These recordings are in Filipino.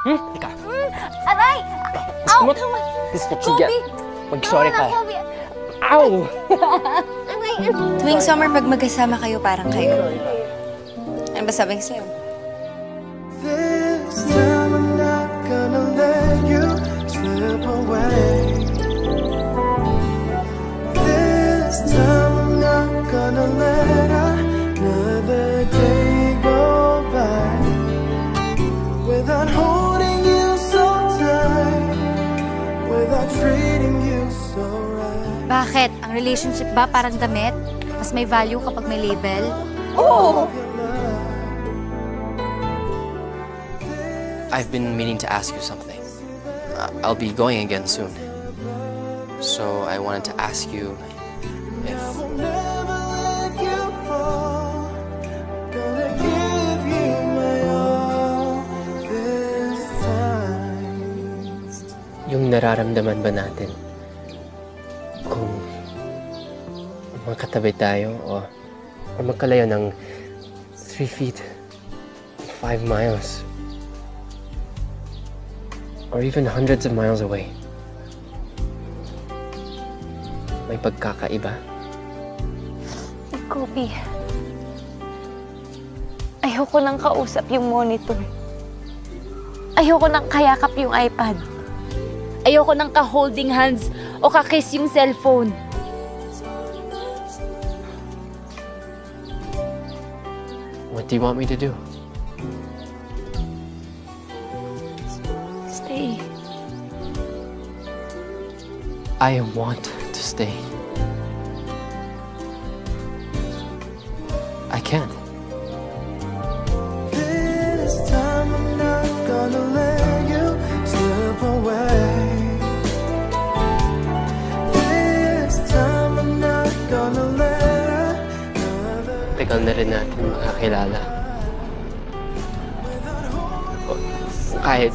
Teka. Aray! Ow! This is what you get. Mag-sorry ka. Ow! Tuwing summer, pag magkasama kayo, parang kayo. Ano ba sabi ko sa'yo? This time I'm not gonna let you slip away. This time I'm not gonna let another day go by without holding you so tight, without treating you so right. Bakit? Ang relationship ba parang damit? Mas may value kapag may label? Oo! I've been meaning to ask you something. I'll be going again soon. So I wanted to ask you if... Never let you fall. Gonna give you my all this time. Yung nararamdaman ba natin kung magkatabi tayo o magkalayo ng 3 feet, 5 miles, or even hundreds of miles away, may pagkakaiba? Kobe, ayoko nang kausap yung monitor. Ayoko nang kayakap yung iPad. Ayoko nang ka-holding hands o ka-kiss yung cellphone. What do you want me to do? Stay. I want to stay. I can't. This time I'm not gonna let you slip away. This time I'm not gonna let another. Tagal na rin natin makakilala. Kahit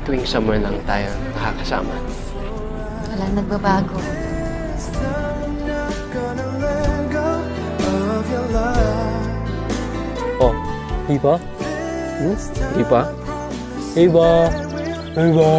tuwing summer lang tayo nakakasama. Walang nagbabago. This time I'm not gonna let go of your love. Oh, di ba? Di ba? Di ba? Di ba?